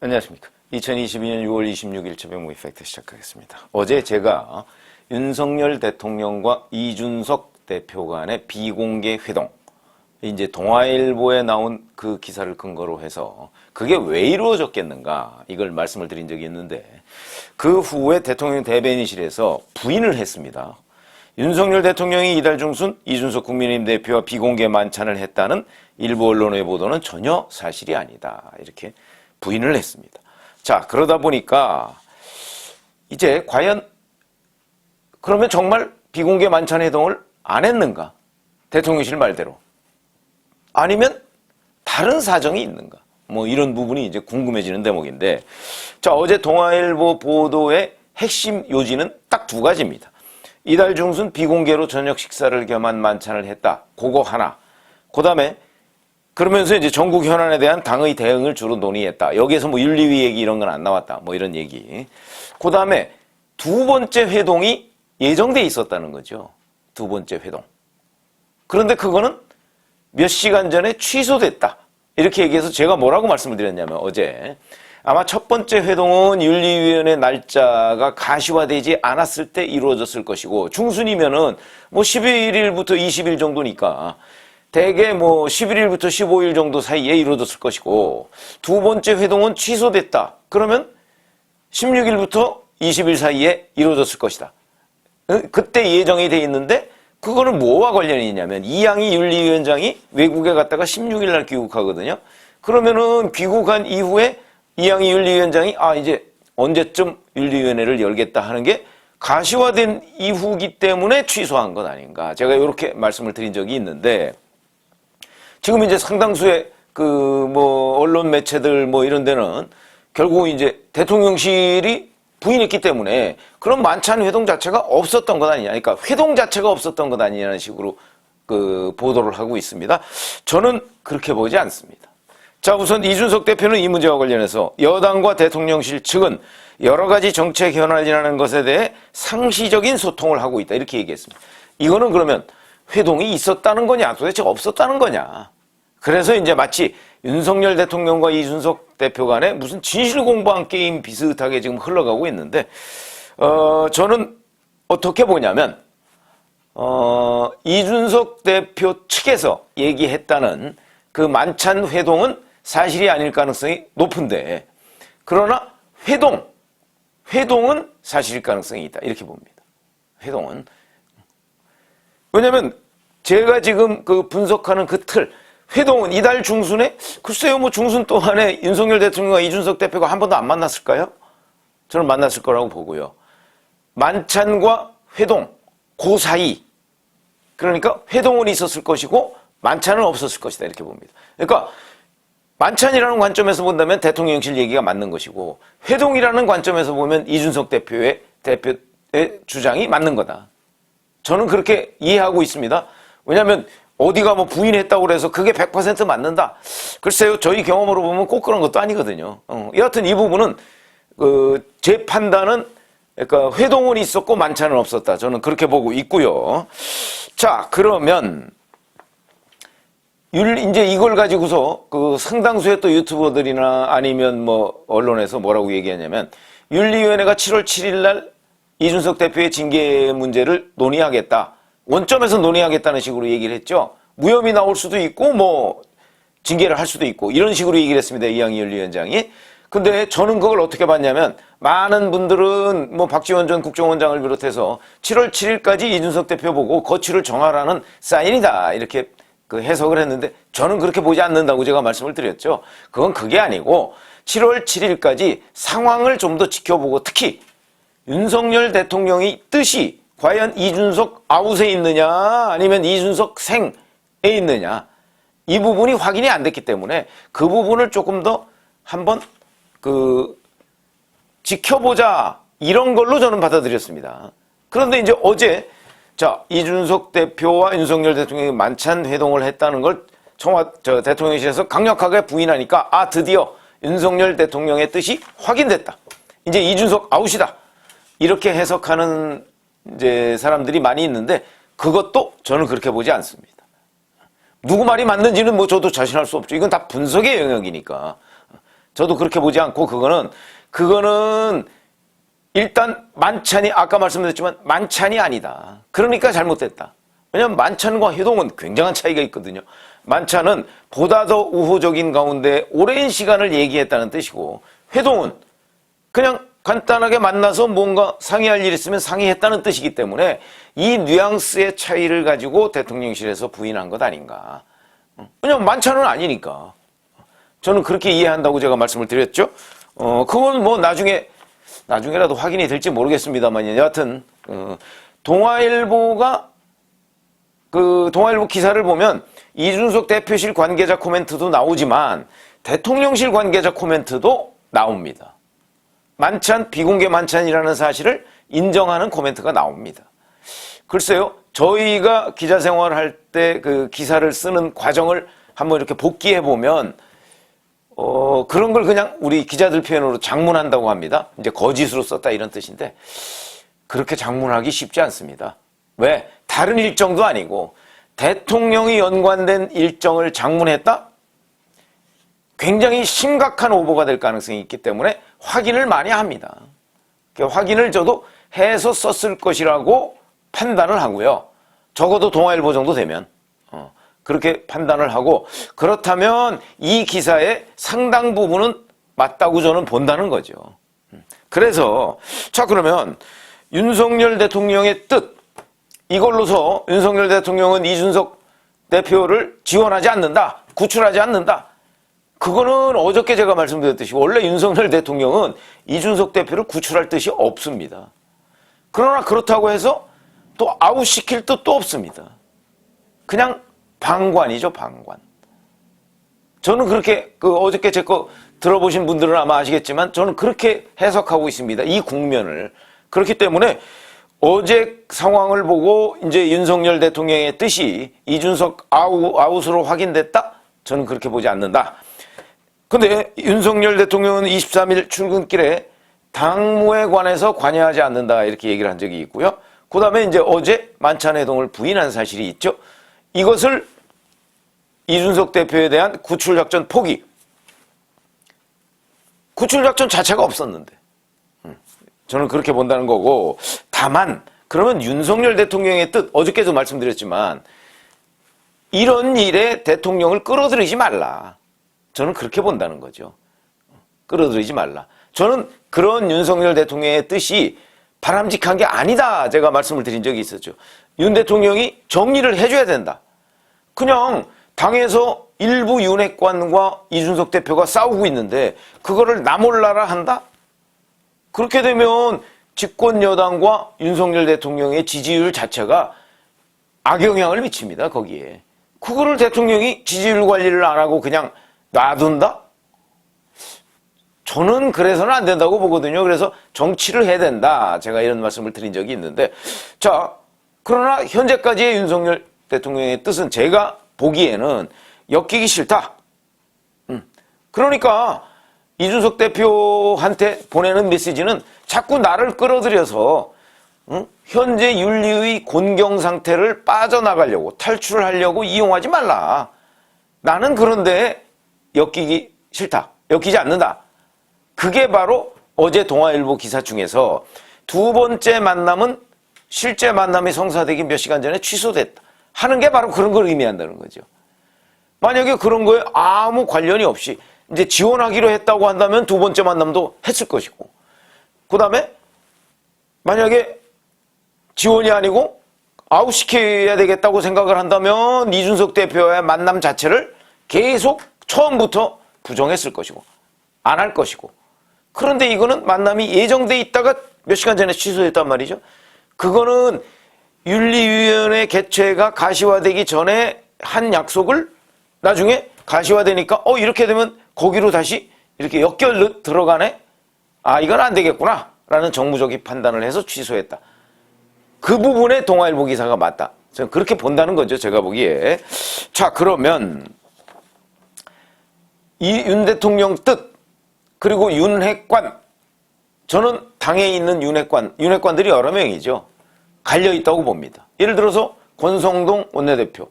안녕하십니까. 2022년 6월 26일 저병무 이펙트 시작하겠습니다. 어제 제가 윤석열 대통령과 이준석 대표 간의 비공개 회동, 이제 동아일보에 나온 그 기사를 근거로 해서 그게 왜 이루어졌겠는가 이걸 말씀을 드린 적이 있는데, 그 후에 대통령 대변인실에서 부인을 했습니다. 윤석열 대통령이 이달 중순 이준석 국민의힘 대표와 비공개 만찬을 했다는 일부 언론의 보도는 전혀 사실이 아니다, 이렇게 부인을 했습니다. 자, 그러다 보니까 이제 과연 그러면 정말 비공개 만찬 회동을 안 했는가? 대통령실 말대로. 아니면 다른 사정이 있는가? 뭐 이런 부분이 이제 궁금해지는 대목인데, 자, 어제 동아일보 보도의 핵심 요지는 딱 두 가지입니다. 이달 중순 비공개로 저녁 식사를 겸한 만찬을 했다, 그거 하나. 그 다음에 그러면서 이제 전국 현안에 대한 당의 대응을 주로 논의했다. 여기에서 뭐 윤리위 얘기 이런 건 안 나왔다, 뭐 이런 얘기. 그 다음에 두 번째 회동이 예정돼 있었다는 거죠. 두 번째 회동. 그런데 그거는 몇 시간 전에 취소됐다, 이렇게 얘기해서 제가 뭐라고 말씀을 드렸냐면, 어제 아마 첫 번째 회동은 윤리위원회 날짜가 가시화되지 않았을 때 이루어졌을 것이고, 중순이면은 뭐 11일부터 20일 정도니까 대개 뭐 11일부터 15일 정도 사이에 이루어졌을 것이고, 두 번째 회동은 취소됐다, 그러면 16일부터 20일 사이에 이루어졌을 것이다. 그때 예정이 돼 있는데, 그거는 뭐와 관련이 있냐면, 이양희 윤리위원장이 외국에 갔다가 16일 날 귀국하거든요. 그러면은 귀국한 이후에 이양희 윤리위원장이 이제 언제쯤 윤리위원회를 열겠다 하는 게 가시화된 이후기 때문에 취소한 것 아닌가, 제가 이렇게 말씀을 드린 적이 있는데, 지금 이제 상당수의 뭐 언론 매체들 뭐 이런 데는 결국 이제 대통령실이 부인했기 때문에 그런 만찬 회동 자체가 없었던 것 아니냐, 그러니까 회동 자체가 없었던 것 아니냐는 식으로 보도를 하고 있습니다. 저는 그렇게 보지 않습니다. 자, 우선 이준석 대표는 이 문제와 관련해서 여당과 대통령실 측은 여러 가지 정책 현안이라는 것에 대해 상시적인 소통을 하고 있다, 이렇게 얘기했습니다. 이거는 그러면 회동이 있었다는 거냐, 도대체 없었다는 거냐. 그래서 이제 마치 윤석열 대통령과 이준석 대표 간에 무슨 진실 공방 게임 비슷하게 지금 흘러가고 있는데, 저는 어떻게 보냐면, 이준석 대표 측에서 얘기했다는 그 만찬 회동은 사실이 아닐 가능성이 높은데, 그러나 회동은 사실일 가능성이 있다, 이렇게 봅니다. 회동은. 왜냐면 제가 지금 분석하는 그 틀, 회동은 이달 중순에, 글쎄요, 뭐 중순 동안에 윤석열 대통령과 이준석 대표가 한 번도 안 만났을까요? 저는 만났을 거라고 보고요. 만찬과 회동, 그 사이, 그러니까 회동은 있었을 것이고 만찬은 없었을 것이다, 이렇게 봅니다. 그러니까 만찬이라는 관점에서 본다면 대통령실 얘기가 맞는 것이고, 회동이라는 관점에서 보면 이준석 대표의 주장이 맞는 거다. 저는 그렇게 이해하고 있습니다. 왜냐하면 어디가 뭐 부인했다고 그래서 그게 100% 맞는다, 글쎄요, 저희 경험으로 보면 꼭 그런 것도 아니거든요. 여하튼 이 부분은 제 판단은, 그러니까 회동은 있었고 만찬은 없었다, 저는 그렇게 보고 있고요. 자, 그러면 이제 이걸 가지고서 상당수의 또 유튜버들이나 아니면 뭐 언론에서 뭐라고 얘기하냐면, 윤리위원회가 7월 7일 날 이준석 대표의 징계 문제를 논의하겠다, 원점에서 논의하겠다는 식으로 얘기를 했죠. 무혐의 나올 수도 있고 뭐 징계를 할 수도 있고 이런 식으로 얘기를 했습니다, 이양희 윤리위원장이. 근데 저는 그걸 어떻게 봤냐면, 많은 분들은 뭐 박지원 전 국정원장을 비롯해서 7월 7일까지 이준석 대표 보고 거취를 정하라는 사인이다, 이렇게 해석을 했는데, 저는 그렇게 보지 않는다고 제가 말씀을 드렸죠. 그게 아니고 7월 7일까지 상황을 좀 더 지켜보고, 특히 윤석열 대통령의 뜻이 과연 이준석 아웃에 있느냐 아니면 이준석 생에 있느냐, 이 부분이 확인이 안 됐기 때문에 그 부분을 조금 더 한번 지켜보자, 이런 걸로 저는 받아들였습니다. 그런데 이제 어제, 자, 이준석 대표와 윤석열 대통령이 만찬 회동을 했다는 걸 대통령실에서 강력하게 부인하니까, 드디어 윤석열 대통령의 뜻이 확인됐다, 이제 이준석 아웃이다, 이렇게 해석하는 이제 사람들이 많이 있는데, 그것도 저는 그렇게 보지 않습니다. 누구 말이 맞는지는 뭐 저도 자신할 수 없죠. 이건 다 분석의 영역이니까. 저도 그렇게 보지 않고 그거는 일단 만찬이 아까 말씀드렸지만 만찬이 아니다. 그러니까 잘못됐다. 왜냐하면 만찬과 회동은 굉장한 차이가 있거든요. 만찬은 보다 더 우호적인 가운데 오랜 시간을 얘기했다는 뜻이고 회동은 그냥 간단하게 만나서 뭔가 상의할 일 있으면 상의했다는 뜻이기 때문에 이 뉘앙스의 차이를 가지고 대통령실에서 부인한 것 아닌가. 왜냐하면 만찬은 아니니까. 저는 그렇게 이해한다고 제가 말씀을 드렸죠. 그건 뭐 나중에라도 확인이 될지 모르겠습니다만 여하튼 동아일보가 동아일보 기사를 보면 이준석 대표실 관계자 코멘트도 나오지만 대통령실 관계자 코멘트도 나옵니다. 만찬, 비공개 만찬이라는 사실을 인정하는 코멘트가 나옵니다. 글쎄요, 저희가 기자 생활할 때 그 기사를 쓰는 과정을 한번 이렇게 복기해 보면 그런 걸 그냥 우리 기자들 표현으로 장문한다고 합니다. 이제 거짓으로 썼다 이런 뜻인데 그렇게 장문하기 쉽지 않습니다. 왜? 다른 일정도 아니고 대통령이 연관된 일정을 장문했다? 굉장히 심각한 오보가 될 가능성이 있기 때문에 확인을 많이 합니다. 확인을 저도 해서 썼을 것이라고 판단을 하고요. 적어도 동아일보 정도 되면 그렇게 판단을 하고 그렇다면 이 기사의 상당 부분은 맞다고 저는 본다는 거죠. 그래서 자 그러면 윤석열 대통령의 뜻 이걸로서 윤석열 대통령은 이준석 대표를 지원하지 않는다. 구출하지 않는다. 그거는 어저께 제가 말씀드렸듯이 원래 윤석열 대통령은 이준석 대표를 구출할 뜻이 없습니다. 그러나 그렇다고 해서 또 아웃시킬 뜻도 없습니다. 그냥 방관이죠, 방관. 저는 그렇게 어저께 제 거 들어보신 분들은 아마 아시겠지만 저는 그렇게 해석하고 있습니다. 이 국면을. 그렇기 때문에 어제 상황을 보고 이제 윤석열 대통령의 뜻이 이준석 아웃으로 확인됐다? 저는 그렇게 보지 않는다. 근데 윤석열 대통령은 23일 출근길에 당무에 관해서 관여하지 않는다 이렇게 얘기를 한 적이 있고요. 그 다음에 이제 어제 만찬회동을 부인한 사실이 있죠. 이것을 이준석 대표에 대한 구출작전 포기. 구출작전 자체가 없었는데. 저는 그렇게 본다는 거고 다만 그러면 윤석열 대통령의 뜻 어저께도 말씀드렸지만 이런 일에 대통령을 끌어들이지 말라. 저는 그렇게 본다는 거죠. 끌어들이지 말라. 저는 그런 윤석열 대통령의 뜻이 바람직한 게 아니다. 제가 말씀을 드린 적이 있었죠. 윤 대통령이 정리를 해줘야 된다. 그냥 당에서 일부 윤핵관과 이준석 대표가 싸우고 있는데 그거를 나 몰라라 한다? 그렇게 되면 집권 여당과 윤석열 대통령의 지지율 자체가 악영향을 미칩니다. 거기에. 그거를 대통령이 지지율 관리를 안 하고 그냥 놔둔다? 저는 그래서는 안 된다고 보거든요. 그래서 정치를 해야 된다. 제가 이런 말씀을 드린 적이 있는데 자 그러나 현재까지의 윤석열 대통령의 뜻은 제가 보기에는 엮이기 싫다. 그러니까 이준석 대표한테 보내는 메시지는 자꾸 나를 끌어들여서 현재 윤리의 곤경 상태를 빠져나가려고 탈출을 하려고 이용하지 말라. 나는 그런데 엮이기 싫다. 엮이지 않는다. 그게 바로 어제 동아일보 기사 중에서 두 번째 만남은 실제 만남이 성사되기 몇 시간 전에 취소됐다. 하는 게 바로 그런 걸 의미한다는 거죠. 만약에 그런 거에 아무 관련이 없이 이제 지원하기로 했다고 한다면 두 번째 만남도 했을 것이고 그 다음에 만약에 지원이 아니고 아웃시켜야 되겠다고 생각을 한다면 이준석 대표와의 만남 자체를 계속 처음부터 부정했을 것이고 안 할 것이고 그런데 이거는 만남이 예정돼 있다가 몇 시간 전에 취소됐단 말이죠. 그거는 윤리위원회 개최가 가시화되기 전에 한 약속을 나중에 가시화되니까 이렇게 되면 거기로 다시 이렇게 엮여 들어가네? 아 이건 안 되겠구나 라는 정무적인 판단을 해서 취소했다. 그 부분에 동아일보 기사가 맞다. 저는 그렇게 본다는 거죠. 제가 보기에. 자 그러면 이 윤 대통령 뜻 그리고 윤핵관 저는 당에 있는 윤핵관들이 여러 명이죠. 갈려있다고 봅니다. 예를 들어서 권성동 원내대표.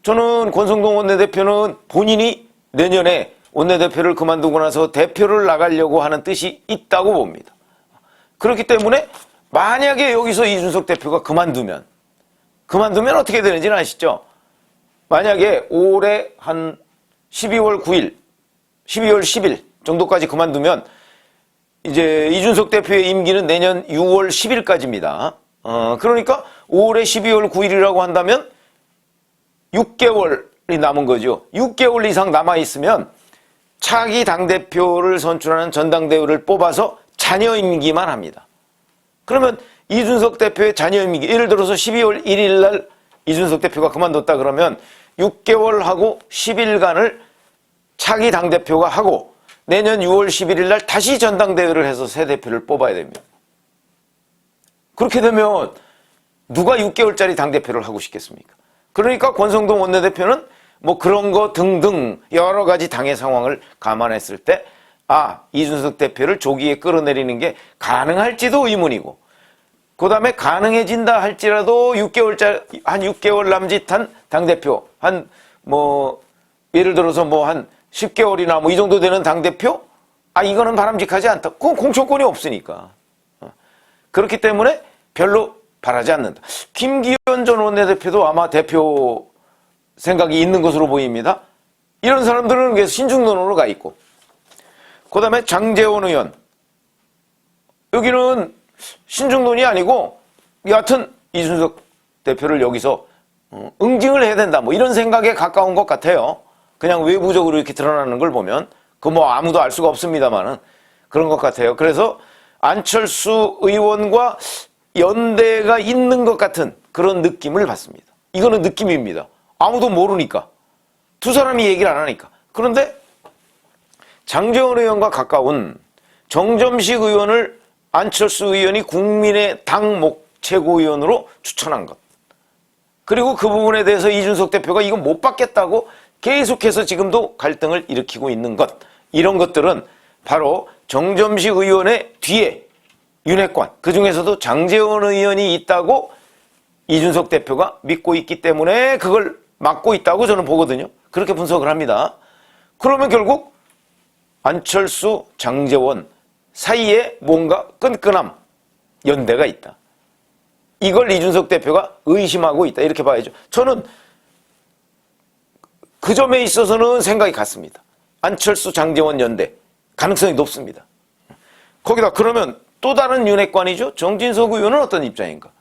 저는 권성동 원내대표는 본인이 내년에 원내대표를 그만두고 나서 대표를 나가려고 하는 뜻이 있다고 봅니다. 그렇기 때문에 만약에 여기서 이준석 대표가 그만두면 어떻게 되는지는 아시죠? 만약에 올해 한 12월 9일, 12월 10일 정도까지 그만두면 이제 이준석 대표의 임기는 내년 6월 10일까지입니다. 그러니까 올해 12월 9일이라고 한다면 6개월이 남은 거죠. 6개월 이상 남아있으면 차기 당대표를 선출하는 전당대회를 뽑아서 잔여 임기만 합니다. 그러면 이준석 대표의 잔여 임기, 예를 들어서 12월 1일 날 이준석 대표가 그만뒀다 그러면 6개월하고 10일간을 차기 당대표가 하고 내년 6월 11일 날 다시 전당대회를 해서 새 대표를 뽑아야 됩니다. 그렇게 되면 누가 6개월짜리 당대표를 하고 싶겠습니까? 그러니까 권성동 원내대표는 뭐 그런 거 등등 여러 가지 당의 상황을 감안했을 때 이준석 대표를 조기에 끌어내리는 게 가능할지도 의문이고 그 다음에 가능해진다 할지라도 6개월짜리, 한 6개월 남짓한 당대표, 예를 들어서 한 10개월이나 이 정도 되는 당대표? 이거는 바람직하지 않다. 그건 공천권이 없으니까. 그렇기 때문에 별로 바라지 않는다. 김기현 전 원내대표도 아마 대표 생각이 있는 것으로 보입니다. 이런 사람들은 계속 신중론으로 가 있고. 그 다음에 장제원 의원. 여기는 신중론이 아니고 여하튼 이준석 대표를 여기서 응징을 해야 된다. 이런 생각에 가까운 것 같아요. 그냥 외부적으로 이렇게 드러나는 걸 보면 아무도 알 수가 없습니다만은 그런 것 같아요. 그래서 안철수 의원과 연대가 있는 것 같은 그런 느낌을 받습니다. 이거는 느낌입니다. 아무도 모르니까. 두 사람이 얘기를 안 하니까. 그런데 장제원 의원과 가까운 정점식 의원을 안철수 의원이 국민의 당 최고위원으로 추천한 것. 그리고 그 부분에 대해서 이준석 대표가 이거 못 받겠다고 계속해서 지금도 갈등을 일으키고 있는 것. 이런 것들은 바로 정점식 의원의 뒤에 윤핵관, 그중에서도 장제원 의원이 있다고 이준석 대표가 믿고 있기 때문에 그걸 막고 있다고 저는 보거든요. 그렇게 분석을 합니다. 그러면 결국 안철수, 장제원 사이에 뭔가 끈끈함, 연대가 있다. 이걸 이준석 대표가 의심하고 있다. 이렇게 봐야죠. 저는 그 점에 있어서는 생각이 같습니다. 안철수, 장제원 연대 가능성이 높습니다. 거기다 그러면 또 다른 윤핵관이죠. 정진석 의원은 어떤 입장인가?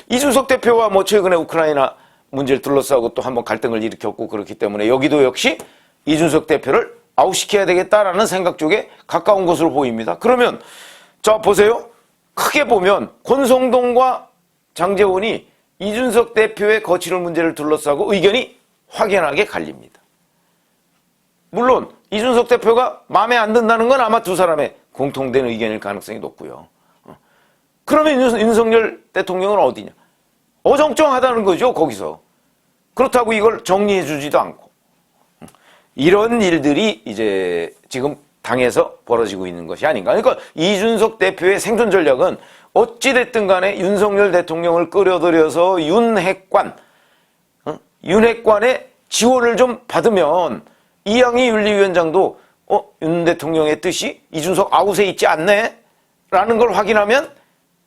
이준석 대표와 최근에 우크라이나 문제를 둘러싸고 또 한번 갈등을 일으켰고 그렇기 때문에 여기도 역시 이준석 대표를 아웃시켜야 되겠다라는 생각 쪽에 가까운 것으로 보입니다. 그러면 자 보세요. 크게 보면 권성동과 장제원이 이준석 대표의 거취를 문제를 둘러싸고 의견이 확연하게 갈립니다. 물론 이준석 대표가 마음에 안 든다는 건 아마 두 사람의 공통된 의견일 가능성이 높고요. 그러면 윤석열 대통령은 어디냐? 어정쩡하다는 거죠, 거기서. 그렇다고 이걸 정리해 주지도 않고. 이런 일들이 이제 지금 당에서 벌어지고 있는 것이 아닌가. 그러니까 이준석 대표의 생존 전략은 어찌됐든 간에 윤석열 대통령을 끌어들여서 윤핵관의 지원을 좀 받으면 이양희 윤리위원장도 윤 대통령의 뜻이 이준석 아웃에 있지 않네? 라는 걸 확인하면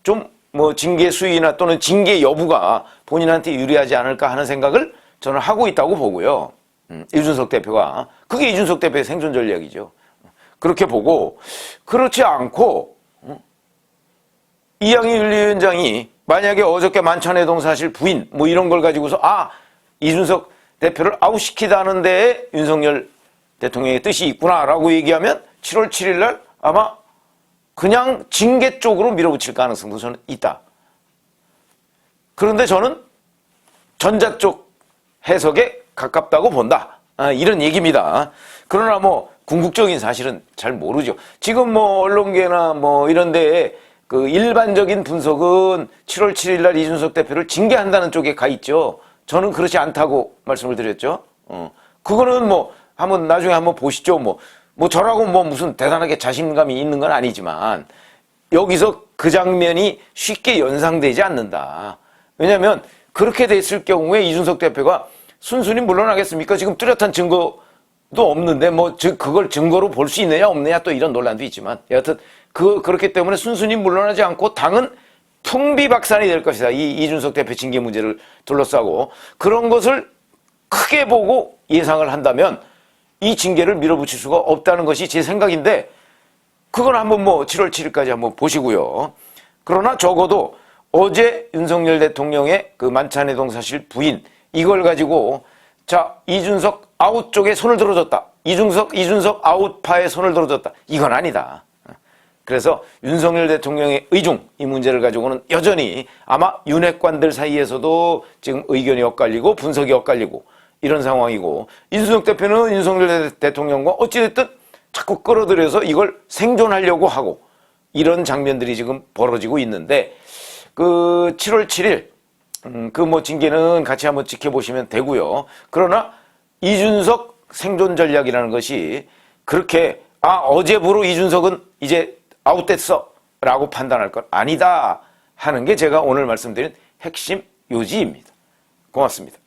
좀 징계 수위나 또는 징계 여부가 본인한테 유리하지 않을까 하는 생각을 저는 하고 있다고 보고요. 이준석 대표가. 그게 이준석 대표의 생존 전략이죠. 그렇게 보고, 그렇지 않고, 이양희 윤리위원장이 만약에 어저께 만찬회동 사실 부인, 이런 걸 가지고서, 이준석 대표를 아웃시키다는 데에 윤석열 대통령의 뜻이 있구나라고 얘기하면 7월 7일 날 아마 그냥 징계 쪽으로 밀어붙일 가능성도 저는 있다. 그런데 저는 전자 쪽 해석에 가깝다고 본다. 이런 얘기입니다. 그러나 궁극적인 사실은 잘 모르죠. 지금 언론계나 이런 데에 그 일반적인 분석은 7월 7일 날 이준석 대표를 징계한다는 쪽에 가 있죠. 저는 그렇지 않다고 말씀을 드렸죠. 그거는 나중에 한번 보시죠. 저라고 무슨 대단하게 자신감이 있는 건 아니지만 여기서 그 장면이 쉽게 연상되지 않는다. 왜냐하면 그렇게 됐을 경우에 이준석 대표가 순순히 물러나겠습니까? 지금 뚜렷한 증거 없는데 그걸 증거로 볼 수 있느냐 없느냐 또 이런 논란도 있지만 여하튼 그렇기 때문에 순순히 물러나지 않고 당은 풍비박산이 될 것이다. 이 이준석 대표 징계 문제를 둘러싸고 그런 것을 크게 보고 예상을 한다면 이 징계를 밀어붙일 수가 없다는 것이 제 생각인데 그건 한번 7월 7일까지 한번 보시고요. 그러나 적어도 어제 윤석열 대통령의 그 만찬회동 사실 부인 이걸 가지고 자 이준석 아웃 쪽에 손을 들어줬다. 이준석 아웃파에 손을 들어줬다. 이건 아니다. 그래서 윤석열 대통령의 의중 이 문제를 가지고는 여전히 아마 윤핵관들 사이에서도 지금 의견이 엇갈리고 분석이 엇갈리고 이런 상황이고 이준석 대표는 윤석열 대통령과 어찌됐든 자꾸 끌어들여서 이걸 생존하려고 하고 이런 장면들이 지금 벌어지고 있는데 그 7월 7일 징계는 같이 한번 지켜보시면 되고요. 그러나 이준석 생존 전략이라는 것이 그렇게 어제부로 이준석은 이제 아웃됐어 라고 판단할 건 아니다 하는 게 제가 오늘 말씀드린 핵심 요지입니다. 고맙습니다.